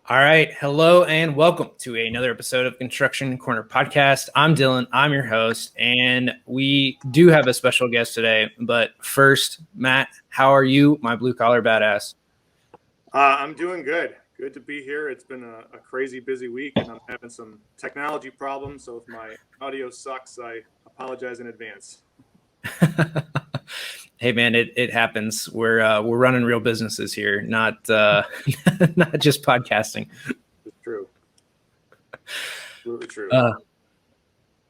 All right. Hello and welcome to another episode of Construction Corner Podcast. I'm Dylan. I'm your host. And we do have a special guest today. But first, Matt, how are you, my blue collar badass? I'm doing good. Good to be here. It's been a crazy busy week, and I'm having some technology problems. So if my audio sucks, I apologize in advance. Hey man, it happens. We're running real businesses here, not not just podcasting. It's true. Absolutely true.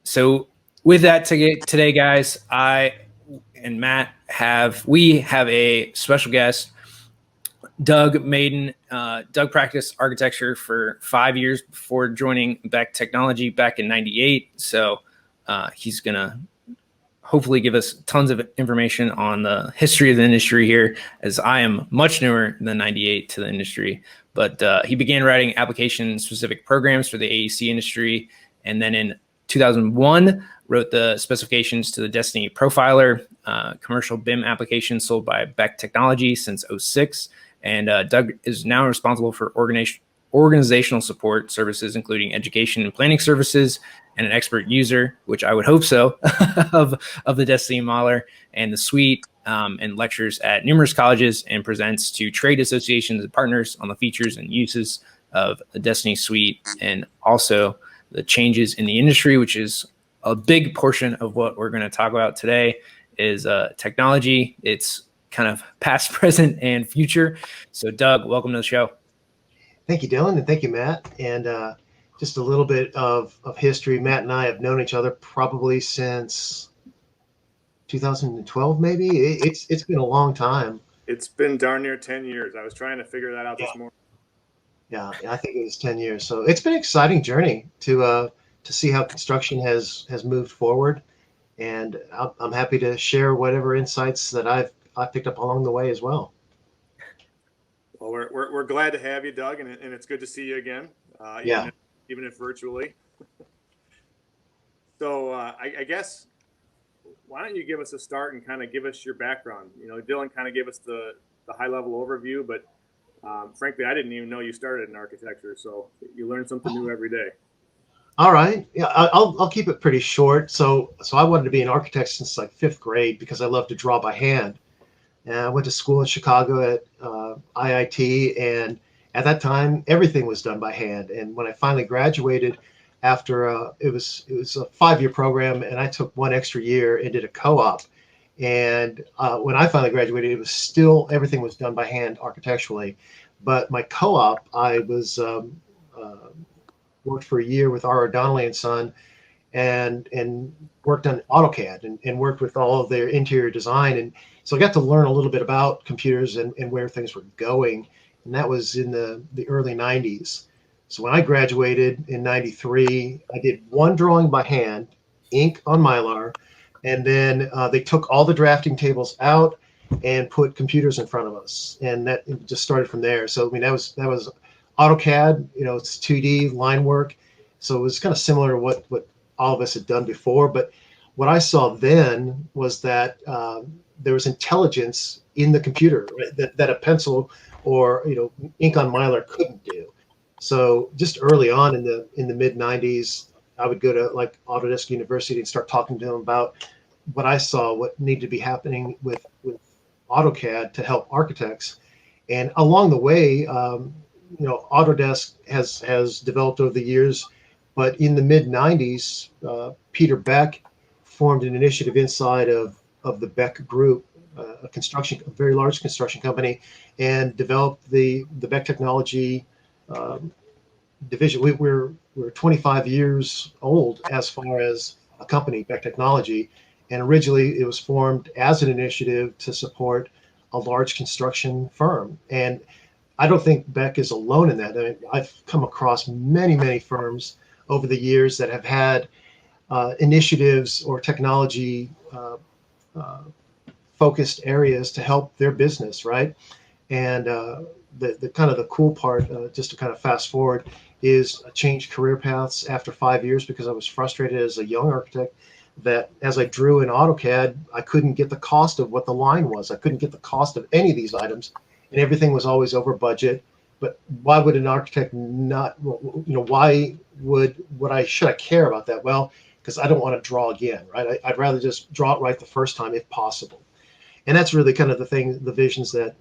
So with that today, guys, I and Matt have a special guest, Doug Maiden. Doug practiced architecture for 5 years before joining Beck Technology back in '98. So he's gonna hopefully give us tons of information on the history of the industry here, as I am much newer than '98 to the industry. But he began writing application-specific programs for the AEC industry, and then in 2001 wrote the specifications to the Destiny Profiler, commercial BIM application sold by Beck Technology since '06. And Doug is now responsible for organizational support services, including education and planning services, and an expert user, which I would hope so, of the Destiny Modeler and the suite, and lectures at numerous colleges and presents to trade associations and partners on the features and uses of the Destiny suite, and also the changes in the industry, which is a big portion of what we're going to talk about today, is technology. It's kind of past, present, and future. So Doug, welcome to the show. Thank you, Dylan, and thank you, Matt. And just a little bit of history. Matt and I have known each other probably since 2012, maybe. It's been a long time. It's been darn near 10 years. I was trying to figure that out this morning. Yeah, I think it was 10 years. So it's been an exciting journey to see how construction has moved forward. And I'm happy to share whatever insights that I've picked up along the way as well. Well, we're glad to have you, Doug, and it's good to see you again. Even if virtually. So I guess, why don't you give us a start and kind of give us your background? You know, Dylan kind of gave us the high level overview, but frankly, I didn't even know you started in architecture. So you learn something new every day. All right. Yeah, I'll keep it pretty short. So I wanted to be an architect since like 5th grade because I love to draw by hand. And I went to school in Chicago at IIT, and at that time, everything was done by hand. And when I finally graduated, after it was a 5-year program, and I took 1 extra year and did a co-op. And when I finally graduated, it was still everything was done by hand architecturally. But my co-op, I was worked for a year with R. Donnelly and Son, and worked on AutoCAD and worked with all of their interior design. And so I got to learn a little bit about computers and where things were going. And that was in the early 90s. So when I graduated in 93, I did 1 drawing by hand, ink on Mylar, and then they took all the drafting tables out and put computers in front of us. And that just started from there. So, I mean, that was AutoCAD, you know, it's 2D line work. So it was kind of similar to what all of us had done before. But what I saw then was that there was intelligence in the computer, right? that a pencil or, you know, ink on Mylar couldn't do. So just early on in the mid 90s, I would go to like Autodesk University and start talking to them about what I saw, what needed to be happening with AutoCAD to help architects. And along the way, you know, Autodesk has developed over the years, but in the mid 90s, Peter Beck formed an initiative inside of the Beck Group, a very large construction company, and developed the Beck Technology division. We're 25 years old as far as a company, Beck Technology, and originally it was formed as an initiative to support a large construction firm. And I don't think Beck is alone in that. I mean, I've come across many firms over the years that have had initiatives or technology focused areas to help their business, right? And the kind of the cool part, just to kind of fast forward, is change career paths after 5 years because I was frustrated as a young architect that as I drew in AutoCAD, I couldn't get the cost of what the line was. I couldn't get the cost of any of these items, and everything was always over budget. but why would an architect not, why should I care about that? Well, because I don't want to draw again, right? I'd rather just draw it right the first time if possible. And that's really kind of the visions that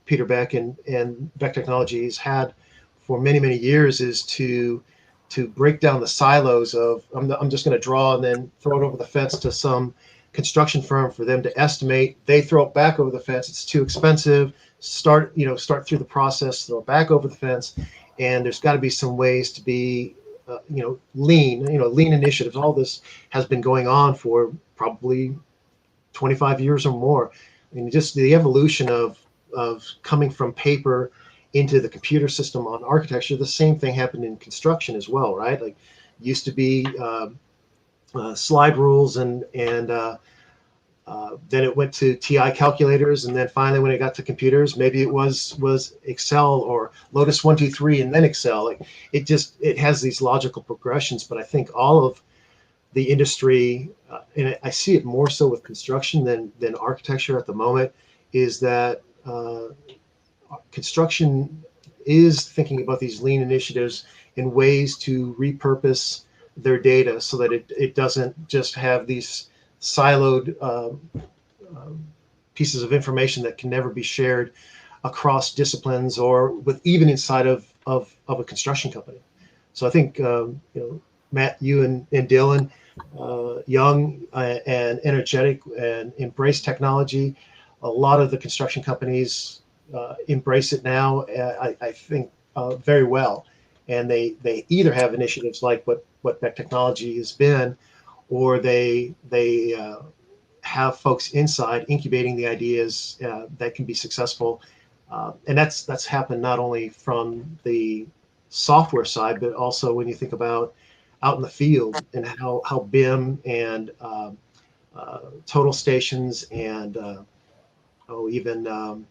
Peter Beck and Beck Technologies had for many, many years, is to break down the silos of, I'm just going to draw and then throw it over the fence to some construction firm for them to estimate. They throw it back over the fence. It's too expensive. Start through the process, throw it back over the fence. And there's got to be some ways to be, lean initiatives. All this has been going on for probably 25 years or more. I mean, just the evolution of coming from paper into the computer system on architecture. The same thing happened in construction as well, right? Like, used to be slide rules, and then it went to TI calculators, and then finally when it got to computers, maybe it was Excel or Lotus 1-2-3 and then Excel. Like, it has these logical progressions. But I think all of the industry, and I see it more so with construction than architecture at the moment, is that construction is thinking about these lean initiatives in ways to repurpose their data so that it doesn't just have these siloed pieces of information that can never be shared across disciplines or with even inside of a construction company. So I think, Matt, you and Dylan, young and energetic and embrace technology. A lot of the construction companies embrace it now, I think, very well. And they either have initiatives like what Beck Technology has been, or they have folks inside incubating the ideas that can be successful. And that's happened not only from the software side, but also when you think about out in the field and how BIM and total stations and even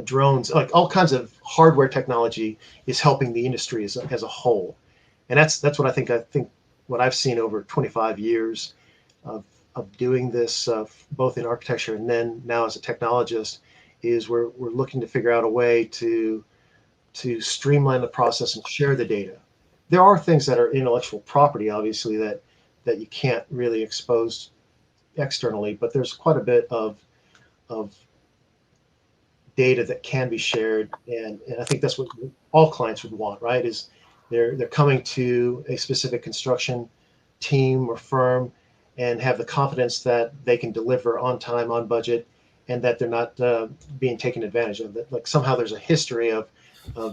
drones, like all kinds of hardware technology, is helping the industry as a whole. And that's what I think what I've seen over 25 years of doing this, both in architecture and then now as a technologist, is we're looking to figure out a way to streamline the process and share the data. There are things that are intellectual property, obviously, that you can't really expose externally, but there's quite a bit of data that can be shared, and I think that's what all clients would want, right? Is they're coming to a specific construction team or firm and have the confidence that they can deliver on time, on budget, and that they're not being taken advantage of. That, like, somehow there's a history of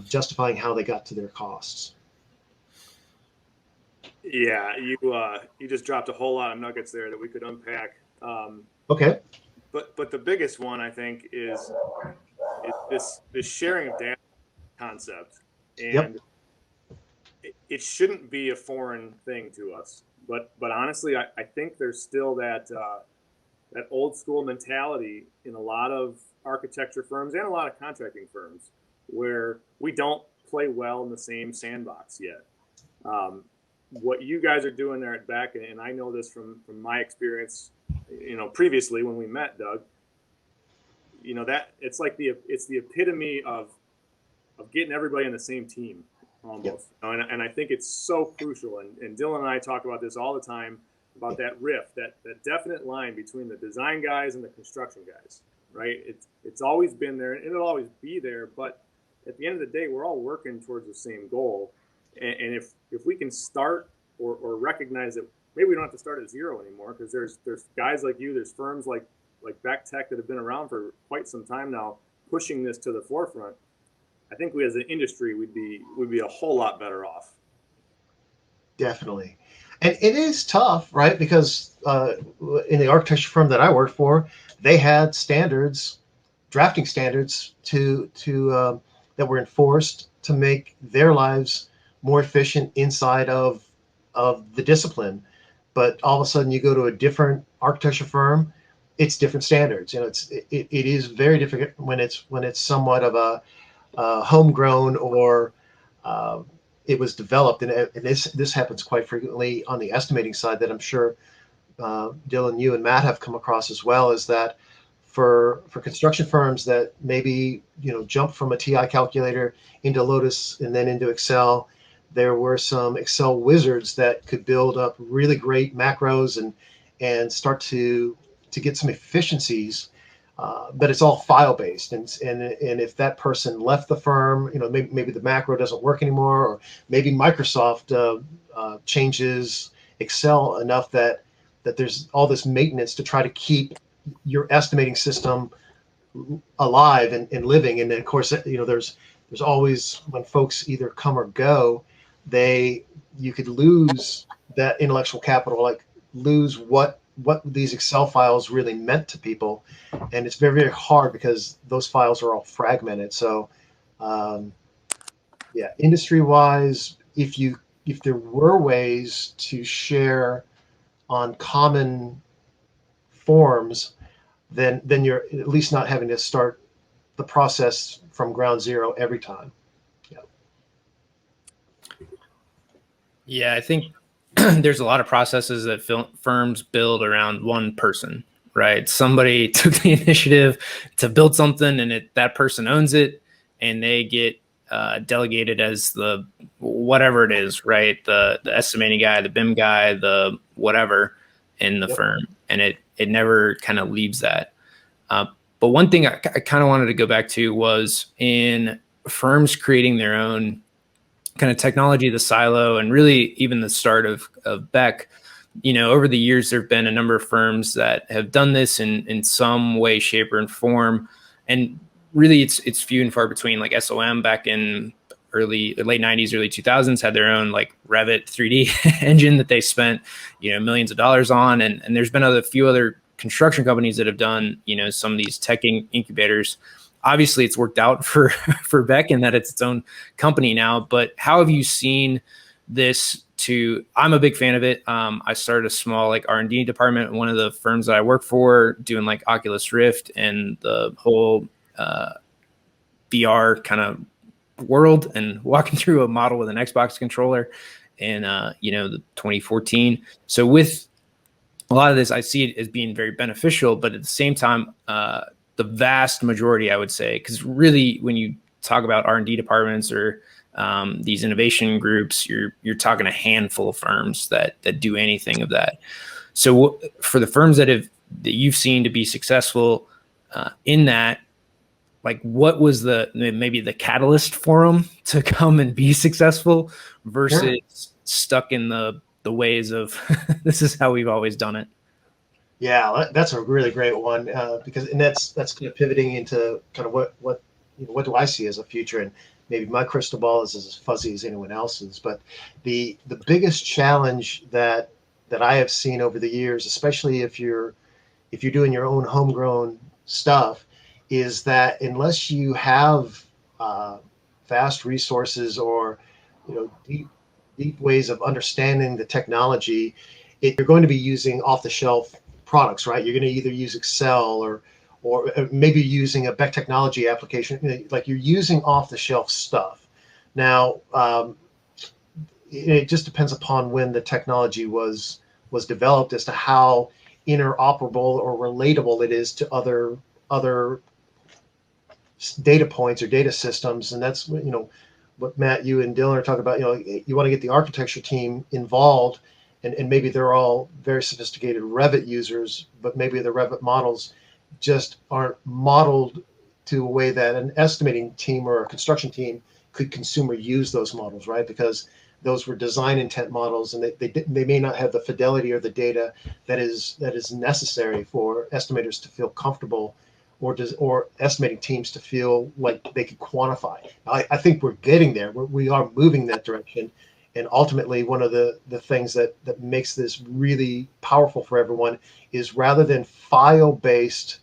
justifying how they got to their costs. Yeah, you just dropped a whole lot of nuggets there that we could unpack. Okay. But the biggest one, I think, is this sharing of data concept, and it shouldn't be a foreign thing to us. But honestly, I think there's still that old school mentality in a lot of architecture firms and a lot of contracting firms where we don't play well in the same sandbox yet. What you guys are doing there at Beck, and I know this from my experience, previously when we met, Doug, that it's the epitome of getting everybody on the same team almost. Yep. And I think it's so crucial. And Dylan and I talk about this all the time, about that rift, that definite line between the design guys and the construction guys, right? It's always been there, and it'll always be there. But at the end of the day, we're all working towards the same goal. And if we can start or recognize that maybe we don't have to start at zero anymore, because there's guys like you, there's firms like Beck Tech that have been around for quite some time now, pushing this to the forefront. I think we as an industry would be a whole lot better off. Definitely. And it is tough, right? Because in the architecture firm that I worked for, they had standards, drafting standards to that were enforced to make their lives more efficient inside of the discipline. But all of a sudden, you go to a different architecture firm, it's different standards. It is very difficult when it's somewhat of a homegrown or it was developed, and this happens quite frequently on the estimating side, that I'm sure Dylan, you and Matt have come across as well, is that for construction firms that maybe jump from a TI calculator into Lotus and then into Excel, there were some Excel wizards that could build up really great macros and start to get some efficiencies. But it's all file based, and if that person left the firm, maybe the macro doesn't work anymore, or maybe Microsoft changes Excel enough that there's all this maintenance to try to keep your estimating system alive and living. And then of course, there's always, when folks either come or go, you could lose that intellectual capital, like lose what these Excel files really meant to people. And it's very, very hard because those files are all fragmented. So yeah, industry wise, if there were ways to share on common forms, then you're at least not having to start the process from ground zero every time. Yeah, I think there's a lot of processes that firms build around one person, right? Somebody took the initiative to build something, and that person owns it, and they get delegated as the whatever it is, right? The estimating guy, the BIM guy, the whatever in the firm, and it never kind of leaves that. But one thing I kind of wanted to go back to was in firms creating their own kind of technology, the silo, and really even the start of Beck. Over the years, there have been a number of firms that have done this in some way, shape, or form. And really, it's few and far between. Like SOM back in late 90s, early 2000s had their own like Revit 3D engine that they spent, millions of dollars on. And there's been a few other construction companies that have done, some of these tech incubators. Obviously, it's worked out for Beck in that it's its own company now. But how have you seen this? I'm a big fan of it. I started a small like R&D department in one of the firms that I work for, doing like Oculus Rift and the whole VR kind of world, and walking through a model with an Xbox controller in the 2014. So with a lot of this, I see it as being very beneficial, but at the same time, the vast majority, I would say, because really when you talk about R&D departments or these innovation groups, you're talking a handful of firms that do anything of that. So for the firms that you've seen to be successful in that, like what was maybe the catalyst for them to come and be successful versus stuck in the ways of this is how we've always done it? Yeah, that's a really great one because that's kind of pivoting into kind of what do I see as a future, and maybe my crystal ball is as fuzzy as anyone else's. But the biggest challenge that I have seen over the years, especially if you're doing your own homegrown stuff, is that unless you have vast resources or deep ways of understanding the technology, you're going to be using off the shelf products, right? You're going to either use Excel or maybe using a Beck technology application, like you're using off the shelf stuff. Now, it just depends upon when the technology was developed as to how interoperable or relatable it is to other data points or data systems. And that's what Matt, you and Dylan are talking about. You want to get the architecture team involved, and maybe they're all very sophisticated Revit users, but maybe the Revit models just aren't modeled to a way that an estimating team or a construction team could consume or use those models, right? Because those were design intent models, and they may not have the fidelity or the data that is necessary for estimators to feel comfortable, or estimating teams to feel like they could quantify. I think we're getting there. We are moving that direction. And ultimately, one of the things that makes this really powerful for everyone is, rather than file-based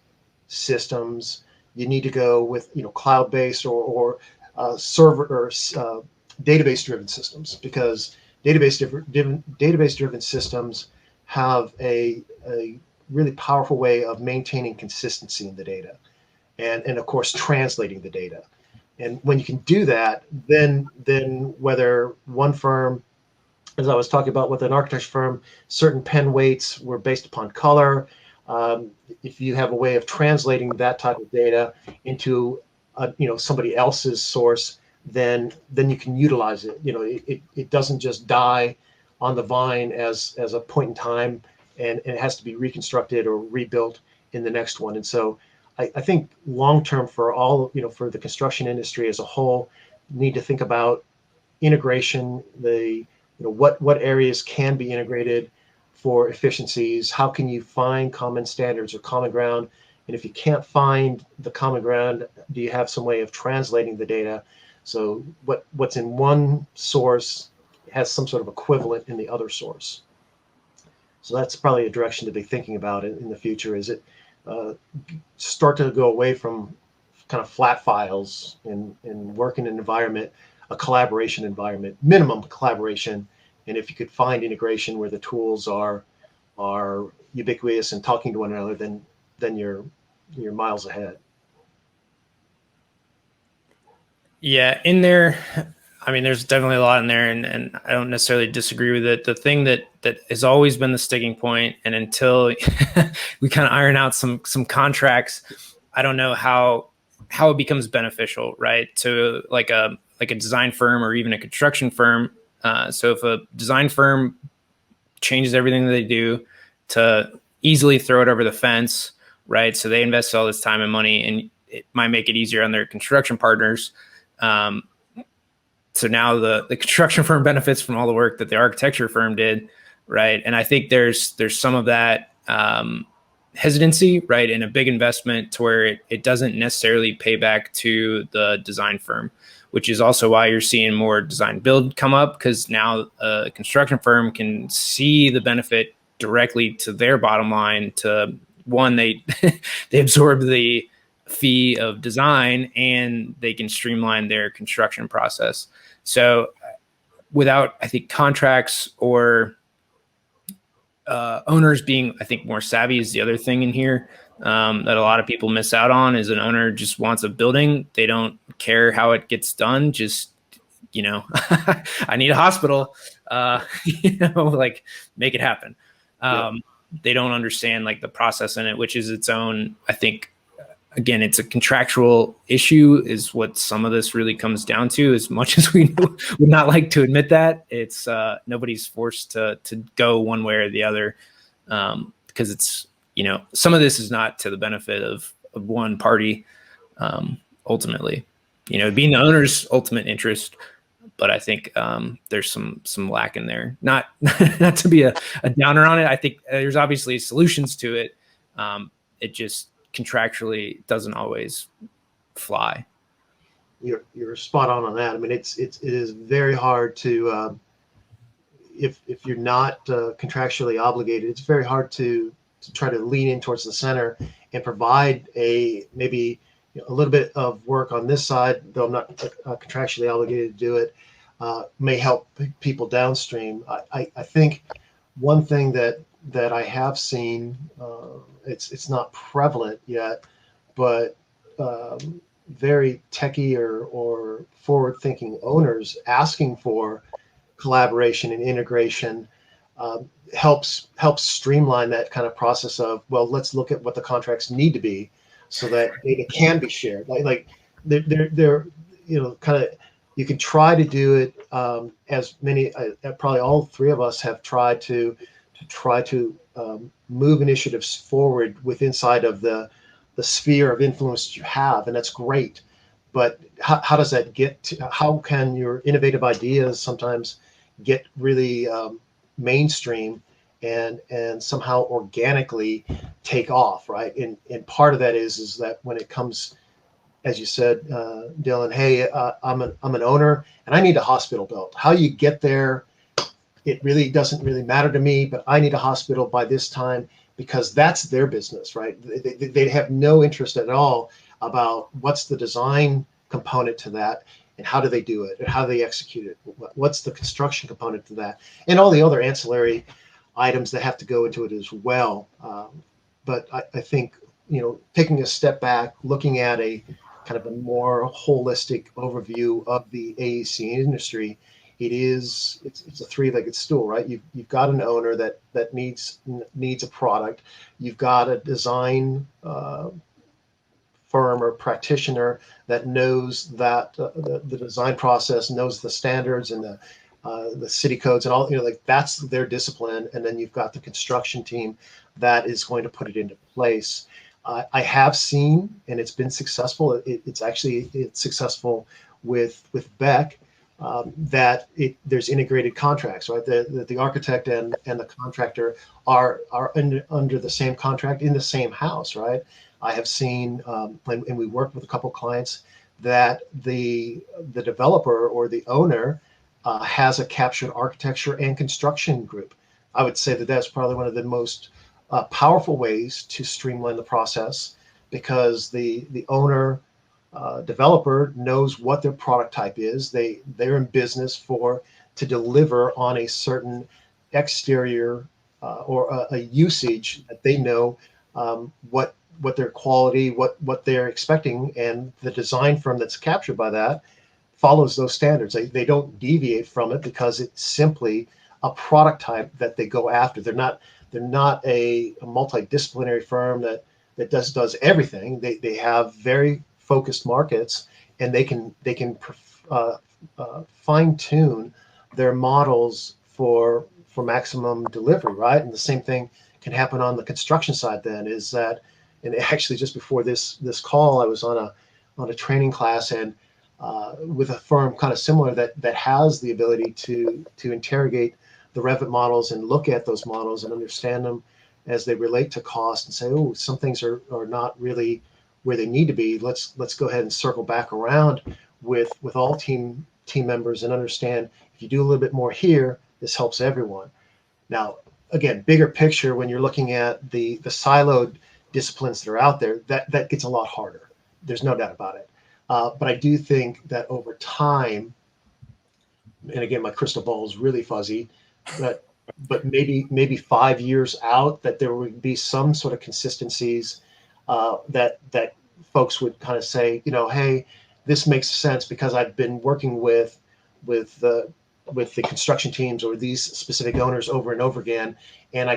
systems, you need to go with cloud-based or server or database-driven systems, because database-driven systems have a really powerful way of maintaining consistency in the data, and of course translating the data. And when you can do that, then whether one firm, as I was talking about with an architecture firm, certain pen weights were based upon color. If you have a way of translating that type of data into somebody else's source, then you can utilize it. It doesn't just die on the vine as a point in time, and it has to be reconstructed or rebuilt in the next one. And so I think long term, for all, for the construction industry as a whole, need to think about integration, what areas can be integrated for efficiencies. How can you find common standards or common ground? And if you can't find the common ground, do you have some way of translating the data so what's in one source has some sort of equivalent in the other source? So that's probably a direction to be thinking about in the future. Is it start to go away from kind of flat files and work in an environment, a collaboration environment, minimum collaboration. And if you could find integration where the tools are ubiquitous and talking to one another, then you're miles ahead. Yeah, in there, I mean, there's definitely a lot in there, and I don't necessarily disagree with it. The thing that has always been the sticking point, and until we kind of iron out some contracts, I don't know how it becomes beneficial, right? To like a design firm or even a construction firm. So if a design firm changes everything that they do to easily throw it over the fence, right? So they invest all this time and money, and it might make it easier on their construction partners. So now the construction firm benefits from all the work that the architecture firm did, right? And I think there's some of that hesitancy, right, in a big investment to where it doesn't necessarily pay back to the design firm, which is also why you're seeing more design build come up, because now a construction firm can see the benefit directly to their bottom line. To one, they they absorb the fee of design, and they can streamline their construction process. So without, I think, contracts or owners being, I think, more savvy is the other thing in here that a lot of people miss out on. Is an owner just wants a building. They don't care how it gets done. Just, I need a hospital, like make it happen. They don't understand like the process in it, which is its own, I think, again, it's a contractual issue is what some of this really comes down to. As much as we would not like to admit that, it's nobody's forced to go one way or the other, because it's, some of this is not to the benefit of one party, ultimately, being the owner's ultimate interest. But I think there's some lack in there. Not to be a downer on it. I think there's obviously solutions to it. It just contractually doesn't always fly. You're spot on that. I mean, it is very hard to if you're not contractually obligated, it's very hard to try to lean in towards the center and provide maybe a little bit of work on this side, though I'm not contractually obligated to do it. May help people downstream. I think one thing that I have seen, it's not prevalent yet, but very techie or forward-thinking owners asking for collaboration and integration helps kind of process of, well, let's look at what the contracts need to be so that data can be shared. Like they're kind of, you can try to do it as many, probably all three of us have tried to move initiatives forward inside of the sphere of influence that you have, and that's great. But how does that how can your innovative ideas sometimes get really mainstream and somehow organically take off, right? And part of that is that when it comes, as you said, Dylan, hey, I'm an owner and I need a hospital built. How you get there, it really doesn't really matter to me, but I need a hospital by this time because that's their business, right? They have no interest at all about what's the design component to that and how do they do it and how they execute it. What's the construction component to that and all the other ancillary items that have to go into it as well. But I think, taking a step back, looking at a kind of a more holistic overview of the AEC industry it's a three-legged stool, right? You've got an owner that needs a product. You've got a design firm or practitioner that knows that the design process, knows the standards and the city codes and all, like that's their discipline. And then you've got the construction team that is going to put it into place. I have seen, and it's been successful. It's successful with Beck. There's integrated contracts, right? The architect and the contractor are under the same contract in the same house, right? I have seen, and we worked with a couple clients that the developer or the owner has a captured architecture and construction group. I would say that that's probably one of the most powerful ways to streamline the process, because the owner developer knows what their product type is. They're in business to deliver on a certain exterior or a usage that they know what their quality, what they're expecting, and the design firm that's captured by that follows those standards. They don't deviate from it because it's simply a product type that they go after. They're not a multidisciplinary firm that does everything. They have very focused markets, and they can fine tune their models for maximum delivery, right? And the same thing can happen on the construction side. Then is that, and actually just before this call, I was on a training class and with a firm kind of similar that has the ability to interrogate the Revit models and look at those models and understand them as they relate to cost and say, oh, some things are not really where they need to be. Let's go ahead and circle back around with all team members and understand if you do a little bit more here, this helps everyone. Now, again, bigger picture, when you're looking at the siloed disciplines that are out there, that gets a lot harder. There's no doubt about it. But I do think that over time, and again, my crystal ball is really fuzzy, but maybe 5 years out, that there would be some sort of consistencies that folks would kind of say, hey, this makes sense because I've been working with the construction teams or these specific owners over and over again, and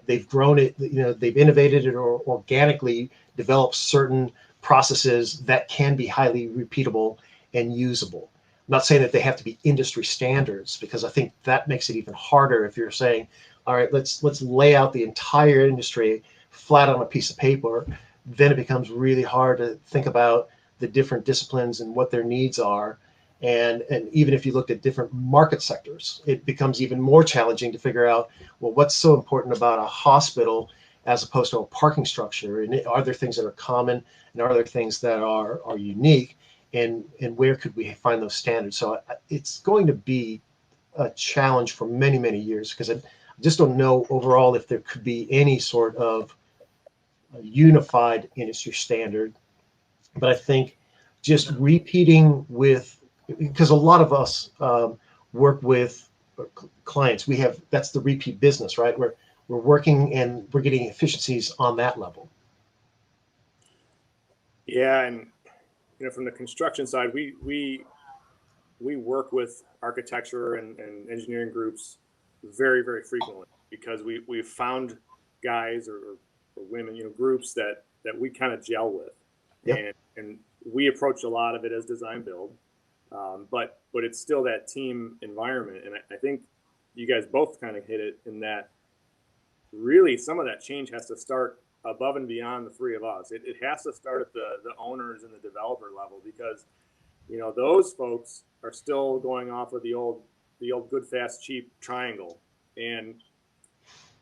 they've grown it, they've innovated it or organically developed certain processes that can be highly repeatable and usable. I'm not saying that they have to be industry standards, because I think that makes it even harder if you're saying, all right, let's lay out the entire industry flat on a piece of paper. Then it becomes really hard to think about the different disciplines and what their needs are. And even if you looked at different market sectors, it becomes even more challenging to figure out, well, what's so important about a hospital as opposed to a parking structure? And are there things that are common, and are there things that are unique? And where could we find those standards? So it's going to be a challenge for many, many years, because I just don't know overall if there could be any sort of unified industry standard. But I think just repeating because a lot of us work with clients. That's the repeat business, right? We're working and we're getting efficiencies on that level. Yeah, and from the construction side, we work with architecture and engineering groups very, very frequently, because we've found guys or women, groups that we kind of gel with. Yep. And we approach a lot of it as design build, but it's still that team environment. And I think you guys both kind of hit it in that really some of that change has to start above and beyond the three of us. It has to start at the owners and the developer level, because those folks are still going off of the old good, fast, cheap triangle, and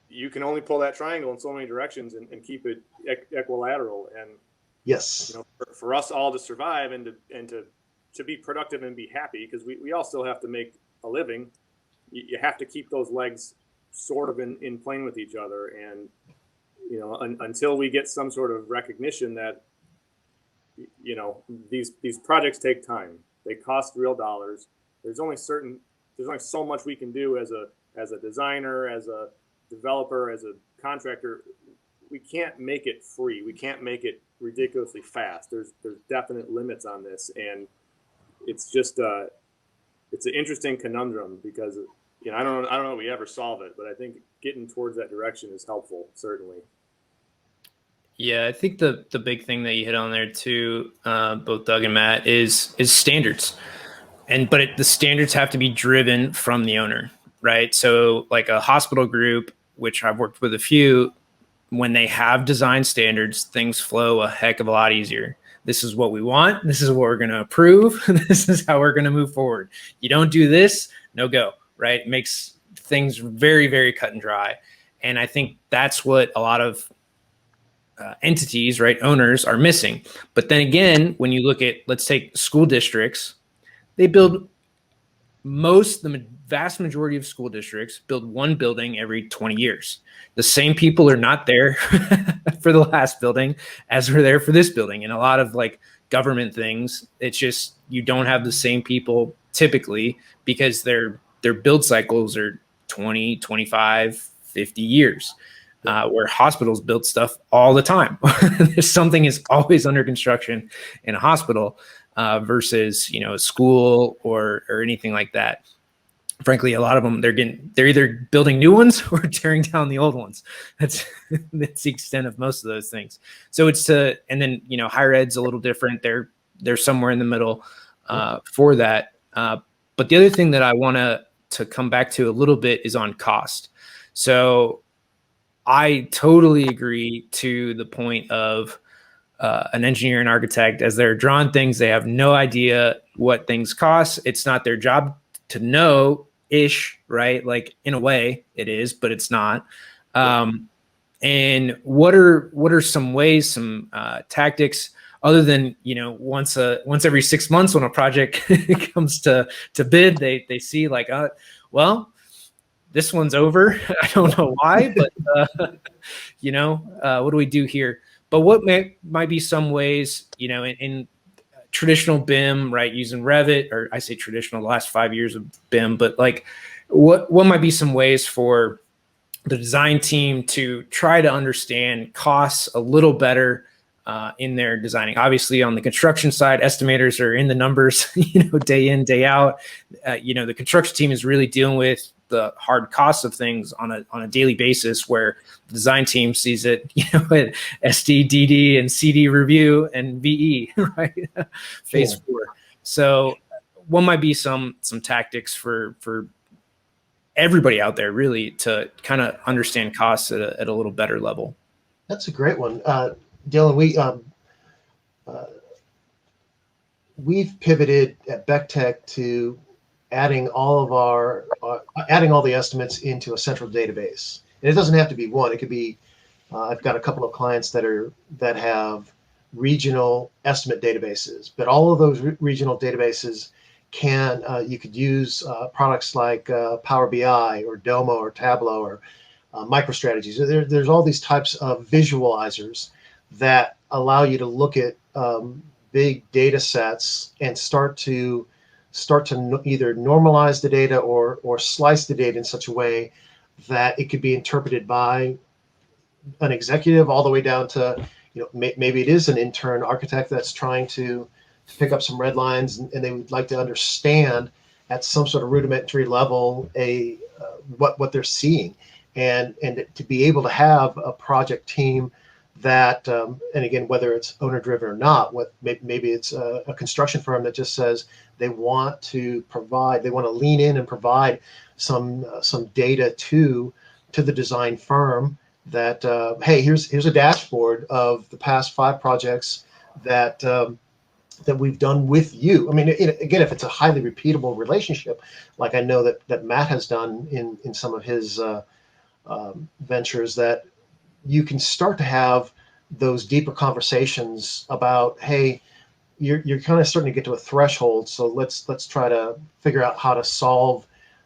you can only pull that triangle in so many directions and keep it equilateral. And yes, for us all to survive and to be productive and be happy, because we all still have to make a living, you have to keep those legs sort of in plane with each other. And until we get some sort of recognition that these projects take time, they cost real dollars. There's only so much we can do as a designer, as a developer, as a contractor. We can't make it free. We can't make it ridiculously fast. There's definite limits on this, and it's just it's an interesting conundrum because, I don't know if we ever solve it, but I think getting towards that direction is helpful, certainly. Yeah, I think the big thing that you hit on there too, both Doug and Matt, is standards, but the standards have to be driven from the owner, right? So like a hospital group, which I've worked with a few, when they have design standards, things flow a heck of a lot easier. This is what we want. This is what we're going to approve. This is how we're going to move forward. You don't do this, no go, right? It makes things very, very cut and dry. And I think that's what a lot of entities, right, owners are missing. But then again, when you look at, let's take school districts, they build the vast majority of school districts build one building every 20 years. The same people are not there for the last building as were there for this building. And a lot of like government things, it's just, you don't have the same people typically because their build cycles are 20, 25, 50 years. Where hospitals build stuff all the time. Something is always under construction in a hospital versus, a school or anything like that. Frankly, a lot of them, they're either building new ones or tearing down the old ones. That's the extent of most of those things. So and then, higher ed's a little different. They're somewhere in the middle for that. But the other thing that I want to come back to a little bit is on cost. So I totally agree to the point of an engineer and architect, as they're drawing things, they have no idea what things cost. It's not their job to know ish, right? Like in a way it is, but it's not. And what are some ways, some tactics other than, once every 6 months when a project comes to bid, they see like, well, this one's over. I don't know why, but what do we do here? But what might be some ways, in traditional BIM, right, using Revit, or I say traditional, the last 5 years of BIM, but like what might be some ways for the design team to try to understand costs a little better in their designing? Obviously, on the construction side, estimators are in the numbers, day in, day out. The construction team is really dealing with the hard costs of things on a daily basis, where the design team sees it, at SD, DD, and CD review and VE, right? Phase 4. So what might be some tactics for everybody out there really to kind of understand costs at a little better level? That's a great one. Dylan, we've pivoted at BECTEC to adding all the estimates into a central database. And it doesn't have to be one. It could be, I've got a couple of clients that have regional estimate databases, but all of those regional databases you could use products like Power BI or Domo or Tableau or MicroStrategies. There's all these types of visualizers that allow you to look at big data sets and start to either normalize the data or slice the data in such a way that it could be interpreted by an executive all the way down to, maybe it is an intern architect that's trying to pick up some red lines and they would like to understand at some sort of rudimentary level what they're seeing, and to be able to have a project team that, and again, whether it's owner driven or not, maybe it's a construction firm that just says they want to lean in and provide some data to the design firm that, hey, here's a dashboard of the past 5 projects that we've done with you. I mean, again, if it's a highly repeatable relationship, like I know that Matt has done in some of his ventures, that you can start to have those deeper conversations about, hey, you're kind of starting to get to a threshold, so let's try to figure out how to solve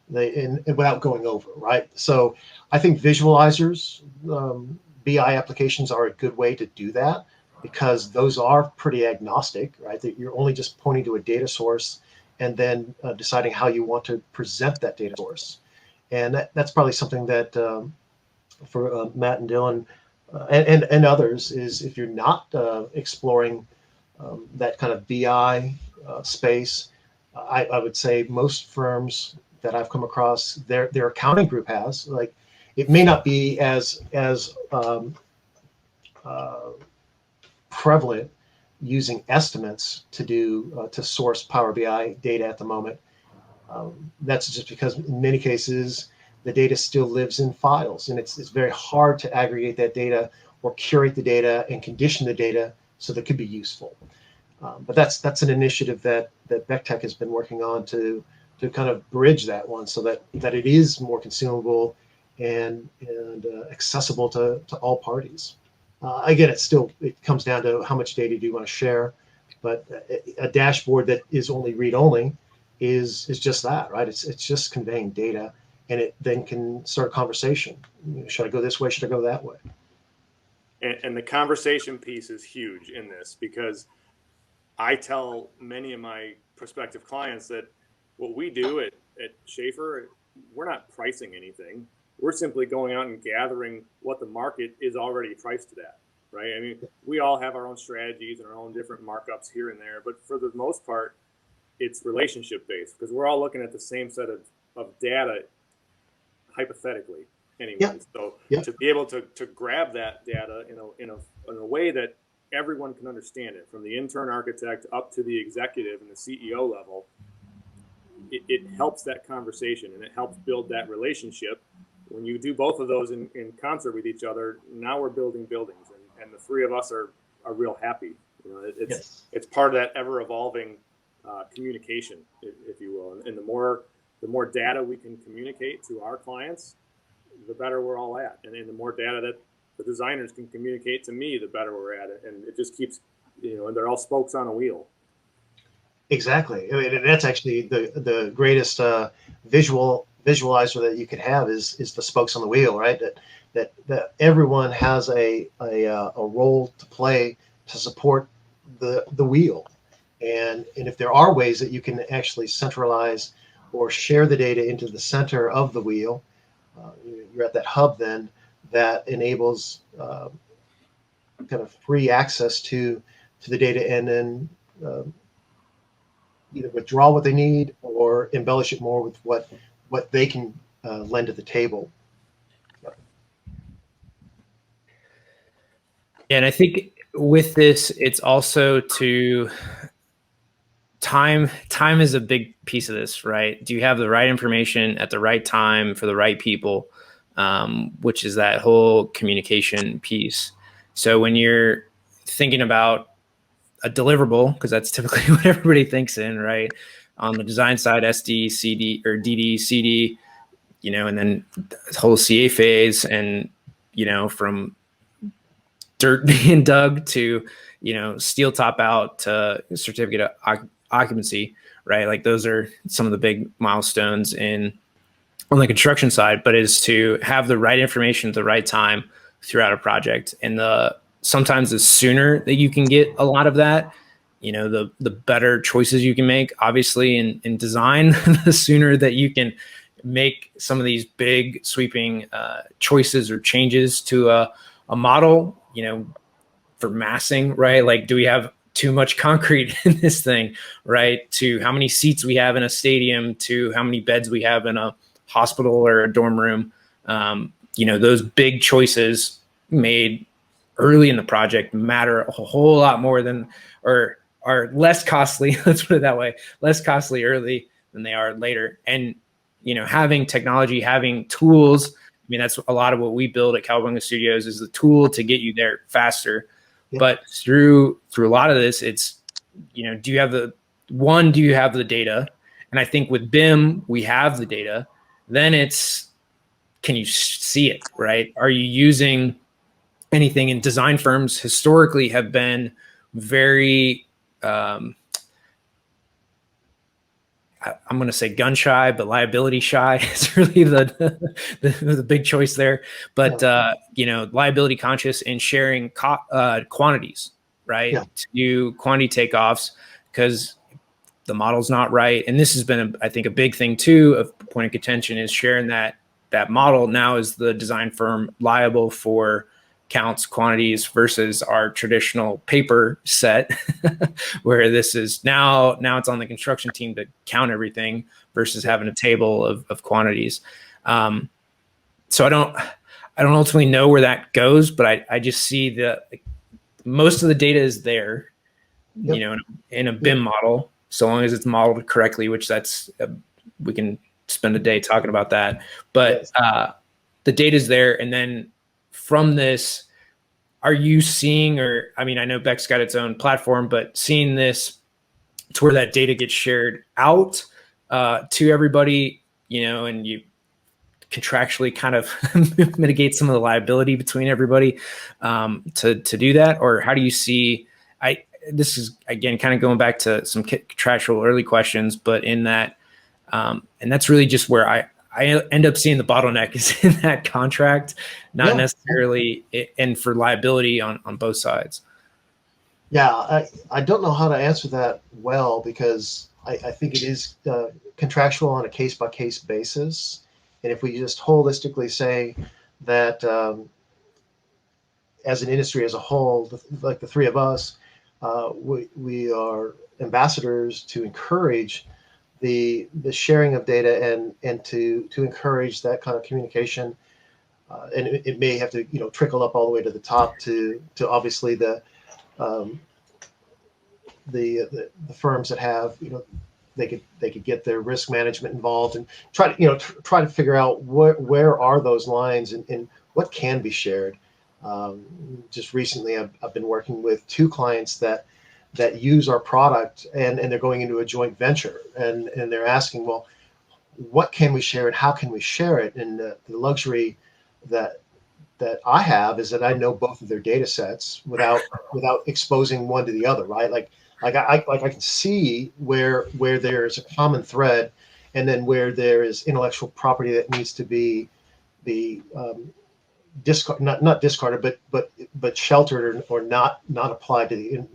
without going over, right? So I think visualizers, BI applications are a good way to do that, because those are pretty agnostic, right? That you're only just pointing to a data source and then deciding how you want to present that data source. And that's probably something that for Matt and Dylan and others, is if you're not exploring that kind of BI space, I would say most firms that I've come across, their accounting group has, like, it may not be as uh, prevalent using estimates to do to source Power BI data at the moment. That's just because in many cases the data still lives in files, and it's very hard to aggregate that data or curate the data and condition the data so that it could be useful. But that's an initiative that BECTEC has been working on to kind of bridge that one so that it is more consumable and accessible to all parties. Again, it comes down to how much data do you want to share, but a dashboard that is only read only is just that, right? It's just conveying data, and it then can start a conversation. Should I go this way? Should I go that way? And the conversation piece is huge in this, because I tell many of my prospective clients that what we do at Schaefer, we're not pricing anything. We're simply going out and gathering what the market is already priced at, right? I mean, we all have our own strategies and our own different markups here and there, but for the most part, it's relationship based, because we're all looking at the same set of data, hypothetically anyway. Yeah. So yeah. to be able to grab that data in a way that everyone can understand it, from the intern architect up to the executive and the CEO level, it helps that conversation, and it helps build that relationship. When you do both of those in concert with each other, now we're building buildings, and the three of us are real happy. It's part of that ever evolving communication, if you will. And the more data we can communicate to our clients, the better we're all at. And the more data that the designers can communicate to me, the better we're at it. And it just keeps, and they're all spokes on a wheel. Exactly. I mean, and that's actually the greatest visualizer that you could have is the spokes on the wheel, right? That everyone has a role to play to support the wheel. And if there are ways that you can actually centralize or share the data into the center of the wheel, you're at that hub then that enables kind of free access to the data, and then either withdraw what they need or embellish it more with what they can lend to the table. Yeah, and I think with this, it's also time is a big piece of this, right? Do you have the right information at the right time for the right people, which is that whole communication piece. So when you're thinking about a deliverable, because that's typically what everybody thinks in, right? On the design side, SD, CD, or DD, CD, and then the whole CA phase, and, from dirt being dug to, steel top out to certificate of occupancy, right? Like those are some of the big milestones on the construction side, but is to have the right information at the right time throughout a project. And sometimes the sooner that you can get a lot of that, the better choices you can make. Obviously in design, the sooner that you can make some of these big sweeping choices or changes to a model, for massing, right? Like, do we have too much concrete in this thing, right? To how many seats we have in a stadium, to how many beds we have in a hospital or a dorm room. Those big choices made early in the project matter a whole lot more than, or are less costly, let's put it that way, less costly early than they are later. And, having technology, having tools, that's a lot of what we build at Cowabunga Studios, is the tool to get you there faster. Yeah. But through a lot of this, it's, do you have the data? And I think with BIM, we have the data. Then it's, can you see it, right? Are you using anything? And design firms historically have been very, I'm going to say gun shy, but liability shy is really the big choice there. But, liability conscious and sharing quantities, right? Yeah. To do quantity takeoffs, because the model's not right. And this has been, I think, a big thing too, of point of contention, is sharing that model. Now is the design firm liable for counts quantities versus our traditional paper set, where this is now it's on the construction team to count everything versus having a table of quantities. So I don't ultimately know where that goes, but I just see most of the data is there, Yep. in a BIM model, so long as it's modeled correctly, which we can spend a day talking about that. But Yes. the data is there. And then from this, are you seeing, I know Beck's got its own platform, but seeing this to where that data gets shared out to everybody, and you contractually kind of mitigate some of the liability between everybody to do that? Or how do you see, this is again kind of going back to some contractual early questions, but in that, and that's really just where I end up seeing the bottleneck is in that contract, not necessarily, and for liability on both sides. Yeah, I don't know how to answer that well, because I think it is contractual on a case-by-case basis. And if we just holistically say that as an industry as a whole, like the three of us, we are ambassadors to encourage the sharing of data and to encourage that kind of communication. And it may have to trickle up all the way to the top to obviously the firms that have they could get their risk management involved and try to figure out where are those lines and what can be shared. Just recently, I've been working with two clients that use our product, and they're going into a joint venture, and they're asking, well, what can we share and how can we share it? And the luxury that I have is that I know both of their data sets without exposing one to the other, right? Like I can see where there's a common thread, and then where there is intellectual property that needs to be not discarded, but sheltered or not applied to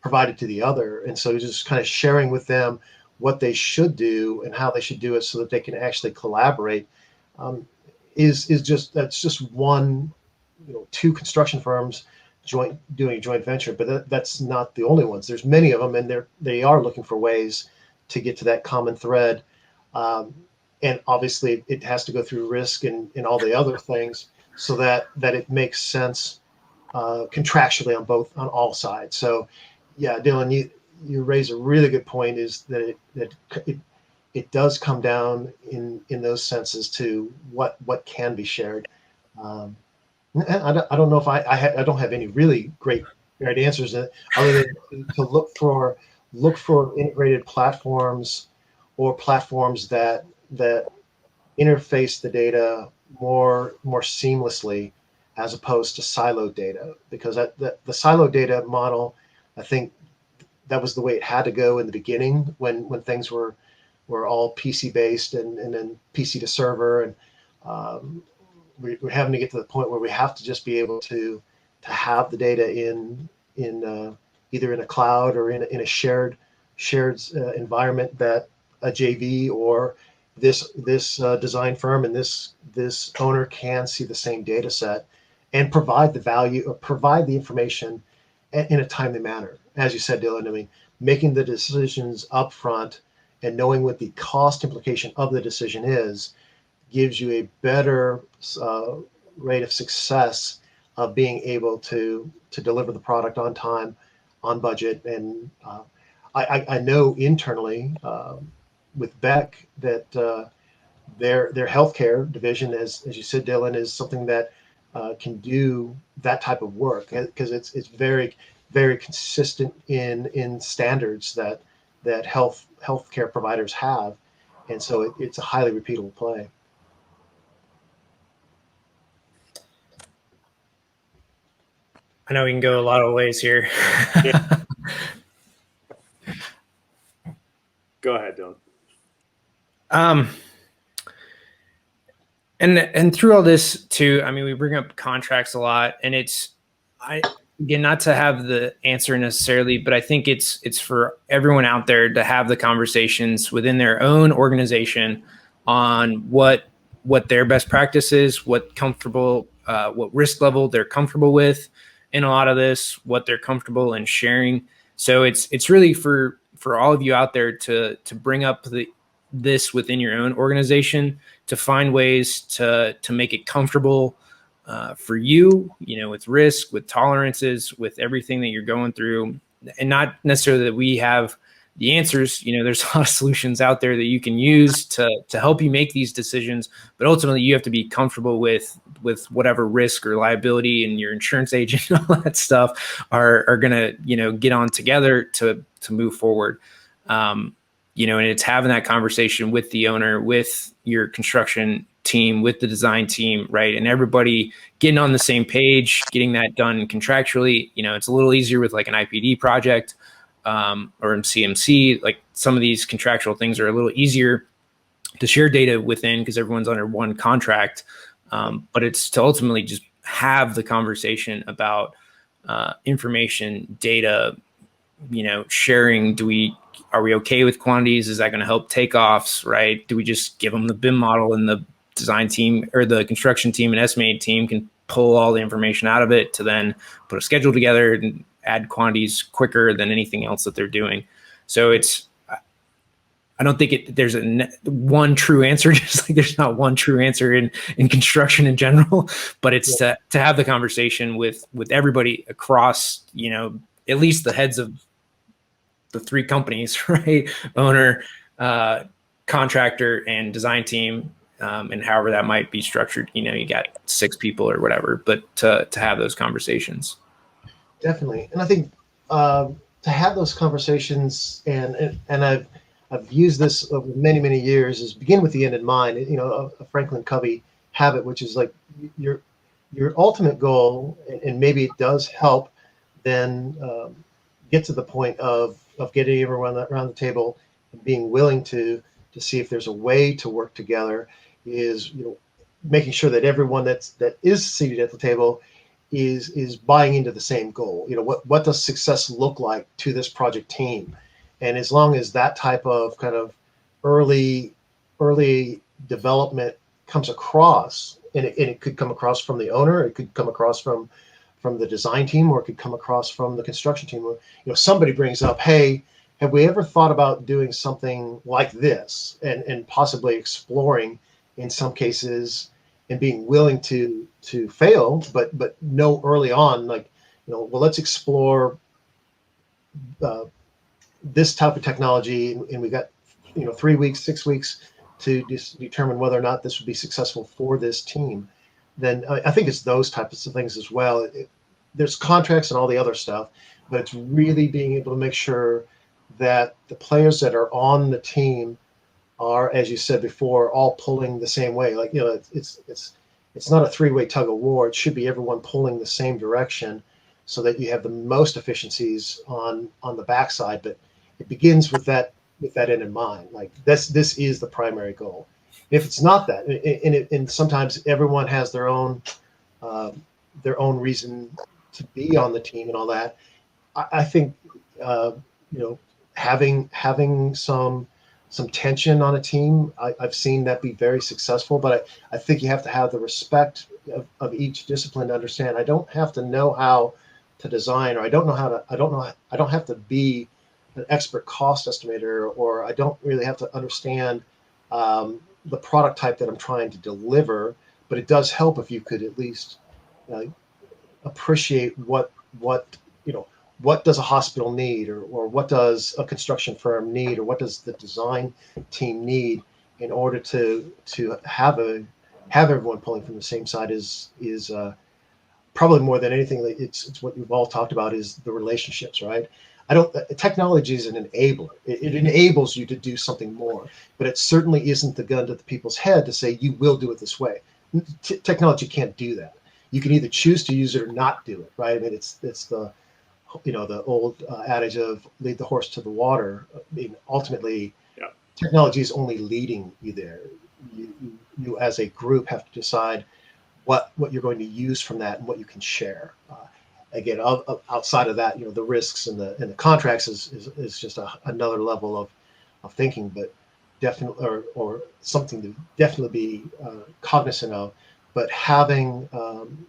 provided to the other. And so just kind of sharing with them what they should do and how they should do it so that they can actually collaborate is just one, two construction firms doing a joint venture, but that's not the only ones. There's many of them, and they are looking for ways to get to that common thread. And obviously it has to go through risk and all the other things so that it makes sense contractually on all sides. So yeah, Dylan, you raise a really good point, is that it does come down in those senses to what can be shared. I don't know if I don't have any really great answers other than to look for integrated platforms, or platforms that interface the data more seamlessly, as opposed to siloed data. Because the siloed data model, I think that was the way it had to go in the beginning when things were all PC based and then PC to server, and we're having to get to the point where we have to just be able to have the data in either in a cloud or in a shared environment that a JV or this design firm and this owner can see the same data set and provide the value or provide the information in a timely manner. As you said, Dylan, making the decisions up front and knowing what the cost implication of the decision is gives you a better rate of success of being able to deliver the product on time, on budget. And I know internally with Beck that their healthcare division, as you said, Dylan, is something that can do that type of work, because it's very, very consistent in standards that healthcare providers have, and so it's a highly repeatable play. I know we can go a lot of ways here. Yeah. Go ahead, Dylan. And through all this too, we bring up contracts a lot, and again, not to have the answer necessarily, but I think it's for everyone out there to have the conversations within their own organization on what their best practice is, what comfortable what risk level they're comfortable with in a lot of this, what they're comfortable in sharing. So it's really for all of you out there to bring up this within your own organization, to find ways to make it comfortable for you, with risk, with tolerances, with everything that you're going through, and not necessarily that we have the answers. There's a lot of solutions out there that you can use to help you make these decisions, but ultimately you have to be comfortable with whatever risk or liability, and your insurance agent and all that stuff are gonna get on together to move forward. And it's having that conversation with the owner, with your construction team, with the design team, right? And everybody getting on the same page, getting that done contractually. It's a little easier with like an IPD project, or in CMC. Like some of these contractual things are a little easier to share data within because everyone's under one contract. But it's to ultimately just have the conversation about information, data, sharing. Are we okay with quantities? Is that going to help takeoffs, right? Do we just give them the BIM model, and the design team or the construction team and estimating team can pull all the information out of it to then put a schedule together and add quantities quicker than anything else that they're doing? So I don't think there's one true answer, just like there's not one true answer in construction in general, but it's to have the conversation with everybody across, at least the heads of the three companies, right? Owner, contractor, and design team, and however that might be structured. You got 6 people or whatever, but to have those conversations. Definitely. And I think to have those conversations, and I've used this over many, many years, is begin with the end in mind. A Franklin Covey habit, which is like your ultimate goal, and maybe it does help then get to the point of getting everyone around the table and being willing to see if there's a way to work together, is making sure that everyone that is seated at the table is buying into the same goal. What does success look like to this project team? And as long as that type of kind of early development comes across, and it could come across from the owner, it could come across from the design team, or it could come across from the construction team. Somebody brings up, hey, have we ever thought about doing something like this, and possibly exploring in some cases, and being willing to fail, but know early on, like, well, let's explore this type of technology, and we got 3 weeks, 6 weeks to determine whether or not this would be successful for this team. Then I think it's those types of things as well. There's contracts and all the other stuff, but it's really being able to make sure that the players that are on the team are, as you said before, all pulling the same way. Like, it's not a 3-way tug of war. It should be everyone pulling the same direction, so that you have the most efficiencies on the backside. But it begins with that end in mind. Like, this is the primary goal. If it's not that, and sometimes everyone has their own reason to be on the team and all that. I think having some tension on a team, I've seen that be very successful. But I think you have to have the respect of each discipline to understand. I don't have to know how to design, or I don't have to be an expert cost estimator, or I don't really have to understand the product type that I'm trying to deliver. But it does help if you could at least appreciate what does a hospital need, or what does a construction firm need, or what does the design team need, in order to have everyone pulling from the same side. Is probably more than anything, it's what you've all talked about, is the relationships, right? Technology is an enabler. It enables you to do something more, but it certainly isn't the gun to the people's head to say you will do it this way. Technology can't do that. You can either choose to use it or not do it, right? I mean, it's the the old adage of lead the horse to the water. I mean, ultimately, technology is only leading you there. You as a group have to decide what you're going to use from that, and what you can share. Again, outside of that, the risks and the contracts is just another level of thinking, but definitely, or something to definitely be cognizant of. but having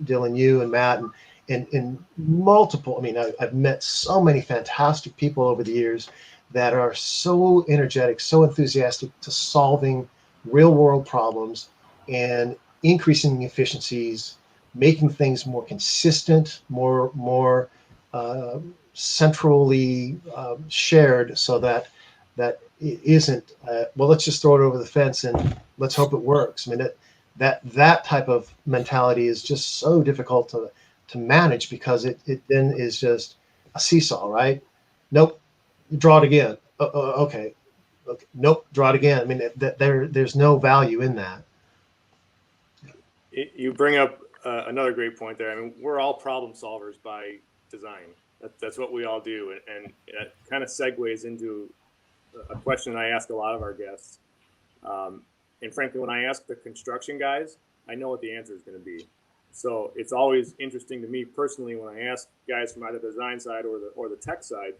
Dylan, you and Matt, and multiple, I mean, I've met so many fantastic people over the years that are so energetic, so enthusiastic to solving real world problems and increasing efficiencies, making things more consistent, more centrally shared, so that it isn't well, let's just throw it over the fence and let's hope it works. I mean, that type of mentality is just so difficult to manage, because it then is just a seesaw, right? Nope, draw it again. Okay, okay, nope, draw it again. I mean, there's no value in that. You bring up another great point there. I mean, we're all problem solvers by design. That's what we all do, and it kind of segues into a question I ask a lot of our guests. And frankly, when I ask the construction guys, I know what the answer is going to be. So it's always interesting to me personally when I ask guys from either the design side or the tech side,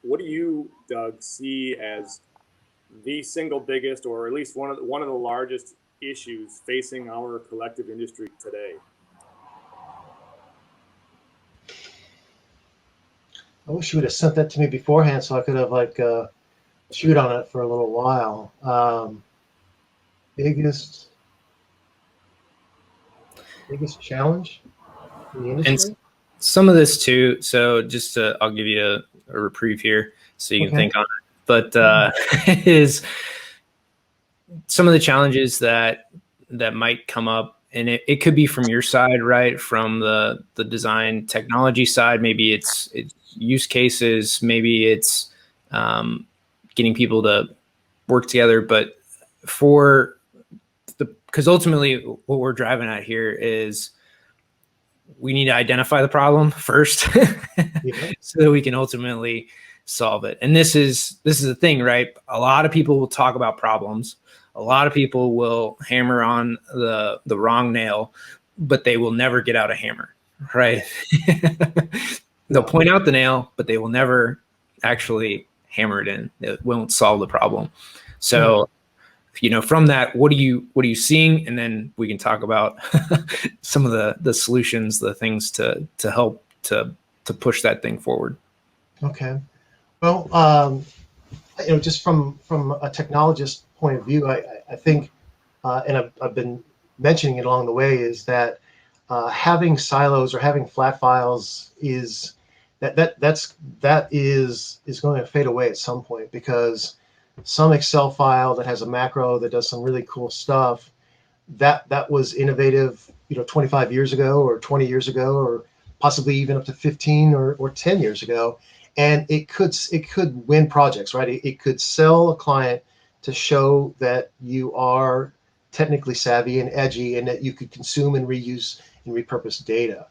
what do you, Doug, see as the single biggest, or at least one of the largest issues facing our collective industry today? I wish you would have sent that to me beforehand so I could have chewed on it for a little while. Biggest challenge in the And industry? some of this too. So I'll give you a reprieve here so you can Okay. think on it. But is some of the challenges that might come up, and it could be from your side, right? From the design technology side, maybe it's use cases, maybe it's getting people to work together. But because ultimately what we're driving at here is we need to identify the problem first Yeah. so that we can ultimately solve it. And this is the thing, right? A lot of people will talk about problems. A lot of people will hammer on the wrong nail, but they will never get out a hammer, right? They'll point out the nail, but they will never actually hammer it in. It won't solve the problem. So, from that, what are you seeing? And then we can talk about some of the solutions, the things to help to push that thing forward. Okay. Well, just from a technologist point of view, I think, and I've been mentioning it along the way, is that having silos or having flat files is that is going to fade away at some point, because some Excel file that has a macro that does some really cool stuff, that was innovative, 25 years ago or 20 years ago, or possibly even up to 15 or 10 years ago. And it could win projects, right? It could sell a client to show that you are technically savvy and edgy, and that you could consume and reuse and repurpose data.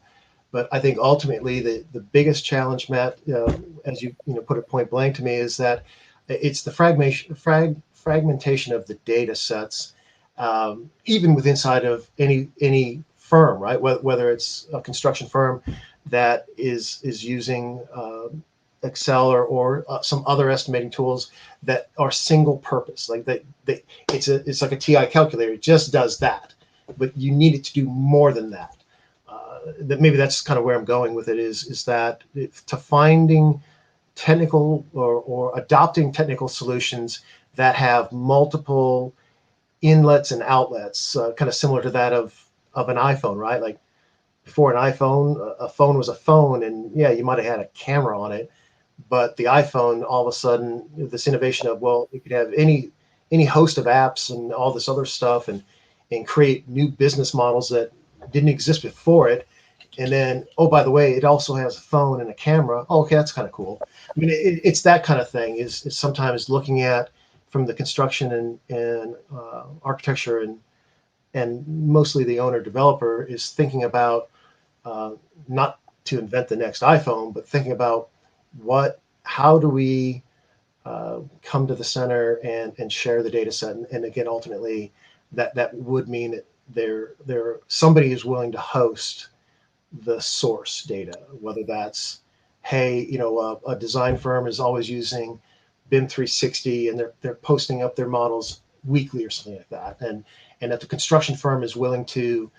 But I think ultimately the biggest challenge, Matt, as you put it point blank to me, is that it's the fragmentation of the data sets, even with inside of any firm, right? Whether it's a construction firm that is using Excel or some other estimating tools that are single purpose, like it's like a TI calculator. It just does that, but you need it to do more than that. That maybe that's kind of where I'm going with it, is that to finding technical or adopting technical solutions that have multiple inlets and outlets, kind of similar to that of an iPhone, right? Like before an iPhone, a phone was a phone, and yeah, you might have had a camera on it, but the iPhone, all of a sudden, this innovation of, well, you could have any host of apps and all this other stuff, and create new business models that didn't exist before it. And then, oh, by the way, it also has a phone and a camera. Oh, okay, that's kind of cool. I mean, it's that kind of thing. Is sometimes looking at from the construction and architecture and mostly the owner developer is thinking about, not to invent the next iPhone, but thinking about how do we come to the center and share the data set. And again, ultimately, that would mean that there somebody is willing to host the source data, whether that's, hey, a design firm is always using BIM 360 and they're posting up their models weekly or something like that, and that the construction firm is willing to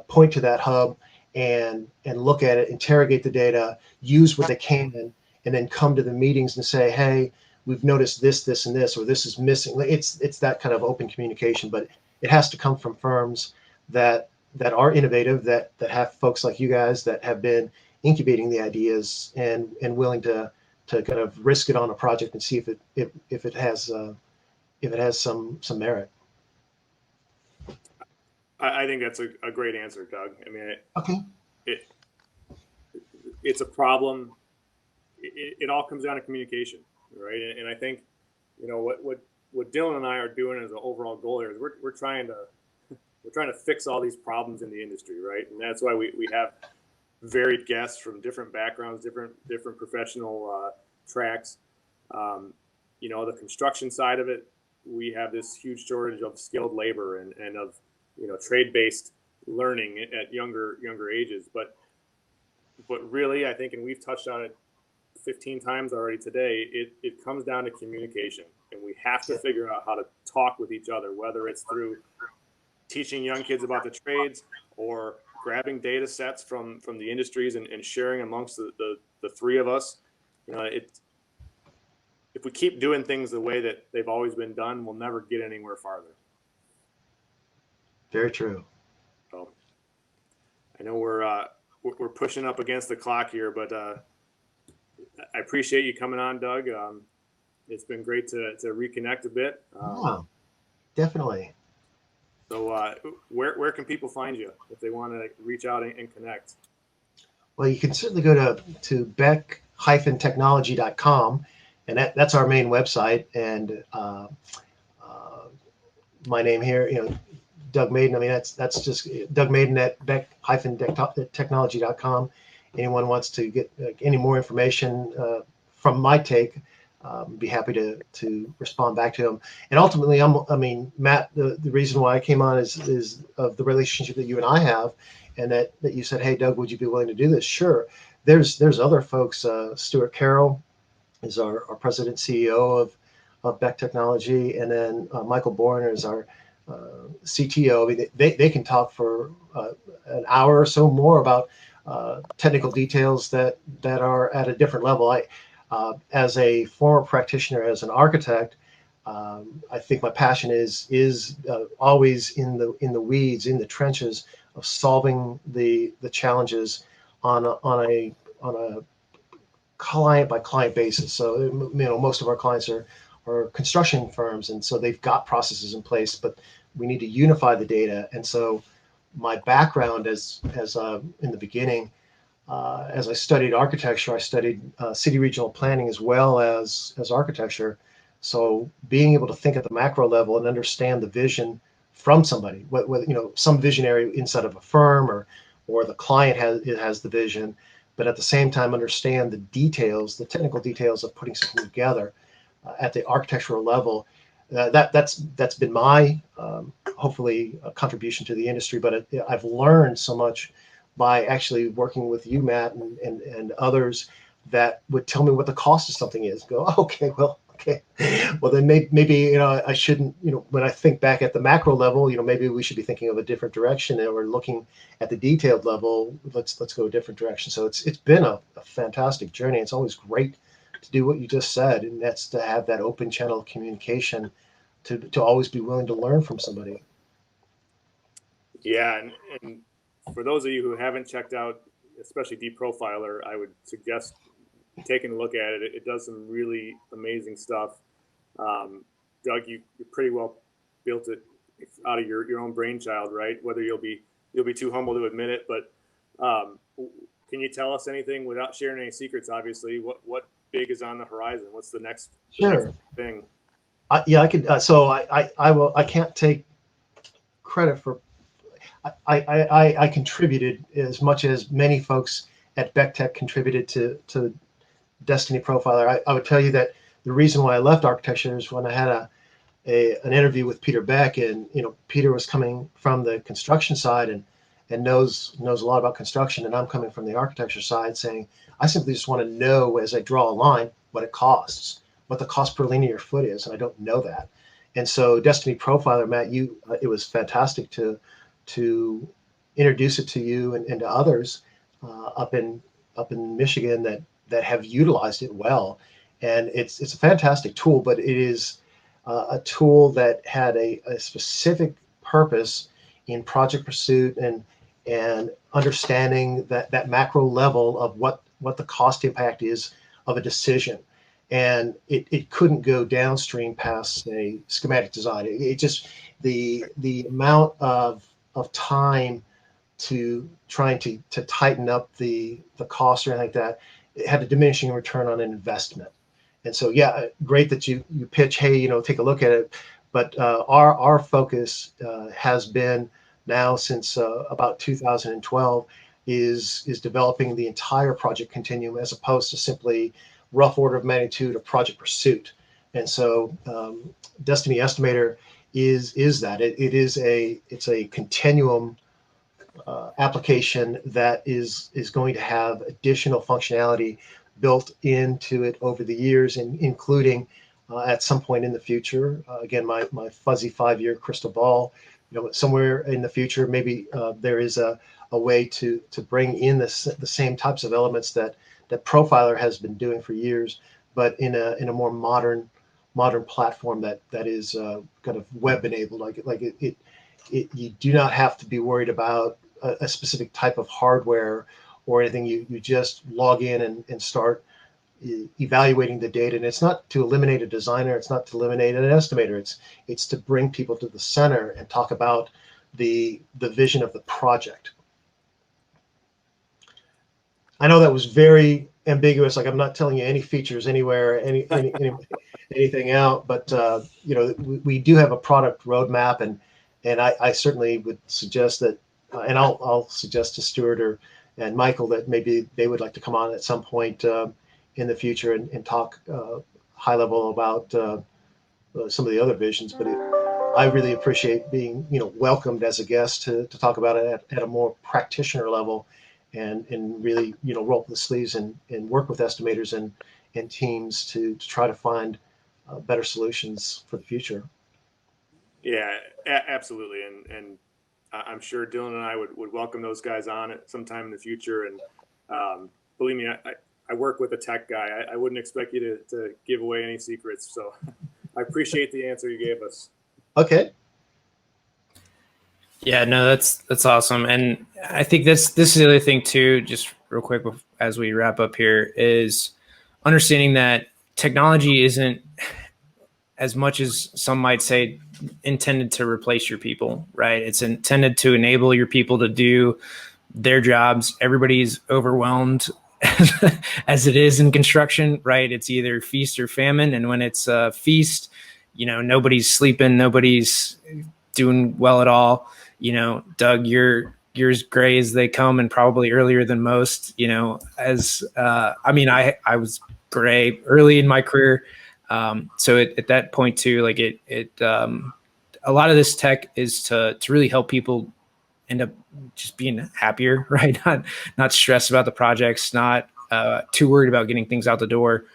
point to that hub and look at it, interrogate the data, use what they can, and then come to the meetings and say, hey, we've noticed this, this, and this, or this is missing. It's that kind of open communication, but it has to come from firms that are innovative, that have folks like you guys that have been incubating the ideas and willing to kind of risk it on a project and see if it has some merit. I think that's a great answer, Doug. I mean, Okay. It's a problem. It all comes down to communication, right? And I think, what Dylan and I are doing as an overall goal here is we're trying to fix all these problems in the industry, right? And that's why we have varied guests from different backgrounds, different professional tracks. The construction side of it, we have this huge shortage of skilled labor and of trade-based learning at younger ages. But really, I think, and we've touched on it 15 times already today, it comes down to communication, and we have to figure out how to talk with each other, whether it's through teaching young kids about the trades or grabbing data sets from the industries and sharing amongst the three of us. If we keep doing things the way that they've always been done, we'll never get anywhere farther. Very true. So I know we're pushing up against the clock here, but I appreciate you coming on, Doug. It's been great to reconnect a bit. Yeah, definitely. So where can people find you if they want to reach out and connect? Well, you can certainly go to beck-technology.com, and that's our main website. And my name here, Doug Maiden. I mean, that's just Doug Maiden at beck-technology.com. Anyone wants to get any more information from my take, be happy to respond back to them. And ultimately, Matt, the reason why I came on is of the relationship that you and I have, and that you said, hey, Doug, would you be willing to do this? Sure. There's other folks. Stuart Carroll is our president CEO of Beck Technology, and then Michael Bourne is our CTO. I mean, they can talk for an hour or so more about technical details that are at a different level. As a former practitioner, as an architect, I think my passion is always in the weeds, in the trenches of solving the challenges on a client by client basis. So most of our clients are construction firms, and so they've got processes in place, but we need to unify the data. And so my background as in the beginning, as I studied architecture, I studied city regional planning as well as architecture. So being able to think at the macro level and understand the vision from somebody, whether some visionary inside of a firm or the client has the vision, but at the same time understand the details, the technical details of putting something together at the architectural level. That's been my hopefully contribution to the industry. But I've learned so much by actually working with you, Matt, and others that would tell me what the cost of something is. Go, okay, well, then maybe I shouldn't. When I think back at the macro level, maybe we should be thinking of a different direction, or looking at the detailed level. Let's go a different direction. So it's been a fantastic journey. It's always great to do what you just said, and that's to have that open channel of communication, to always be willing to learn from somebody. Yeah, and for those of you who haven't checked out, especially Deep Profiler, I would suggest taking a look at it. It does some really amazing stuff. Doug, you pretty well built it out of your own brainchild, right? Whether you'll be too humble to admit it, but can you tell us anything without sharing any secrets? Obviously, what big is on the horizon? What's the next thing? Yeah, I could. So I will. I can't take credit for. I contributed as much as many folks at Beck Tech contributed to Destiny Profiler. I would tell you that the reason why I left architecture is when I had an interview with Peter Beck, and Peter was coming from the construction side and knows a lot about construction, and I'm coming from the architecture side, saying I simply just want to know, as I draw a line, what it costs, what the cost per linear foot is, and I don't know that. And so Destiny Profiler, Matt, it was fantastic to introduce it to you and to others up in Michigan that have utilized it well. And it's a fantastic tool, but it is a tool that had a specific purpose in project pursuit and understanding that macro level of what the cost impact is of a decision. And it couldn't go downstream past a schematic design. It just the amount of time to trying to tighten up the cost or anything like that, it had a diminishing return on investment. And so, yeah, great that you pitch, hey, take a look at it. But our focus has been now since about 2012 is developing the entire project continuum as opposed to simply rough order of magnitude of project pursuit. And so Destiny Estimator is that it's a continuum application that is going to have additional functionality built into it over the years, and including at some point in the future. Again, my fuzzy 5-year crystal ball, somewhere in the future, maybe there is a way to bring in the same types of elements that Profiler has been doing for years, but in a more modern platform that is kind of web enabled. You do not have to be worried about a specific type of hardware or anything. You just log in and start evaluating the data. And it's not to eliminate a designer, it's not to eliminate an estimator. It's to bring people to the center and talk about the vision of the project. I know that was very ambiguous. Like, I'm not telling you any features anywhere, anything out, but we do have a product roadmap, and I certainly would suggest that, and I'll suggest to Stuart and Michael that maybe they would like to come on at some point in the future and talk high level about some of the other visions. But I really appreciate being welcomed as a guest to talk about it at a more practitioner level, and really roll up the sleeves and work with estimators and teams to try to find better solutions for the future. Yeah, absolutely. And I'm sure Dylan and I would welcome those guys on at some time in the future. And believe me, I work with a tech guy. I wouldn't expect you to give away any secrets. So I appreciate the answer you gave us. Okay. Yeah, no, that's awesome. And I think this is the other thing too, just real quick as we wrap up here, is understanding that technology isn't, as much as some might say, intended to replace your people, right? It's intended to enable your people to do their jobs. Everybody's overwhelmed as it is in construction, right? It's either feast or famine. And when it's a feast, nobody's sleeping, nobody's doing well at all. Doug, you're gray as they come, and probably earlier than most. I was gray early in my career. So at that point too, like a lot of this tech is to really help people end up just being happier, right? Not stressed about the projects, not too worried about getting things out the door.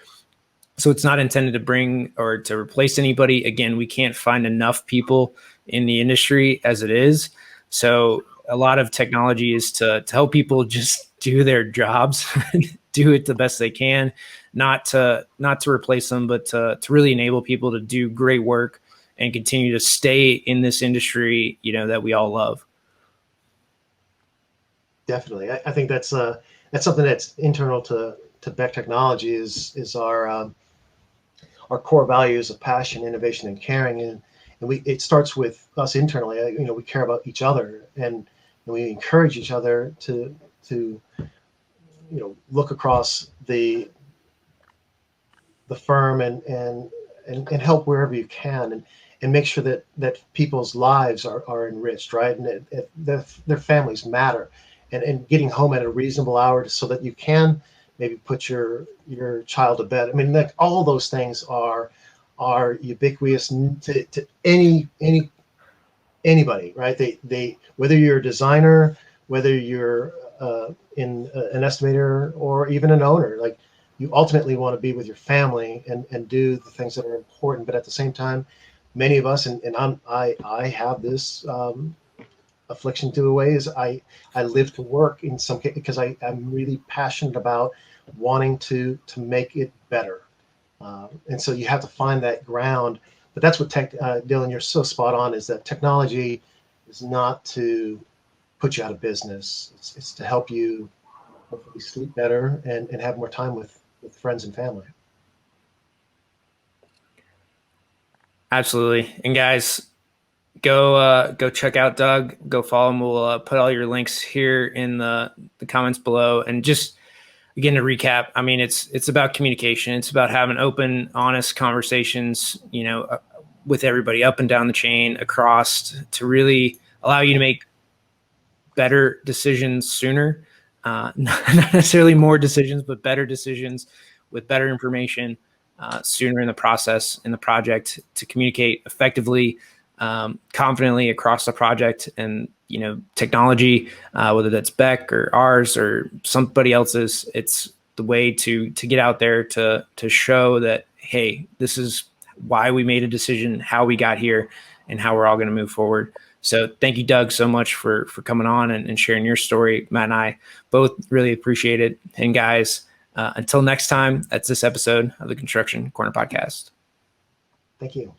So it's not intended to bring or to replace anybody. Again, we can't find enough people in the industry as it is. So a lot of technology is to help people just do their jobs, do it the best they can, not to replace them, but to really enable people to do great work and continue to stay in this industry, that we all love. Definitely. I think that's something that's internal to Beck Technology is our core values of passion, innovation, and caring. And it starts with us internally. We care about each other, and we encourage each other to look across the firm and help wherever you can, and make sure that people's lives are enriched, right? And their families matter, and getting home at a reasonable hour so that you can maybe put your child to bed. I mean, like, all those things are ubiquitous to anybody, right? They whether you're a designer, whether you're in an estimator, or even an owner, like, you ultimately want to be with your family and do the things that are important, but at the same time, many of us, and I have this affliction to a way, is I live to work in some case because I'm really passionate about wanting to make it better. And so you have to find that ground. But that's what Dylan, you're so spot on, is that technology is not to put you out of business. It's to help you hopefully sleep better and have more time with friends and family. Absolutely. And guys, go check out Doug. Go follow him. We'll put all your links here in the comments below. And just again to recap, I mean, it's about communication. It's about having open, honest conversations, with everybody up and down the chain, across, to really allow you to make better decisions sooner. Not necessarily more decisions, but better decisions with better information sooner in the process, in the project, to communicate effectively, confidently across the project. And technology, whether that's Beck or ours or somebody else's, it's the way to get out there to show that, hey, this is why we made a decision, how we got here, and how we're all going to move forward. So thank you, Doug, so much for coming on and sharing your story. Matt and I both really appreciate it. And guys, until next time, that's this episode of the Construction Corner Podcast. Thank you.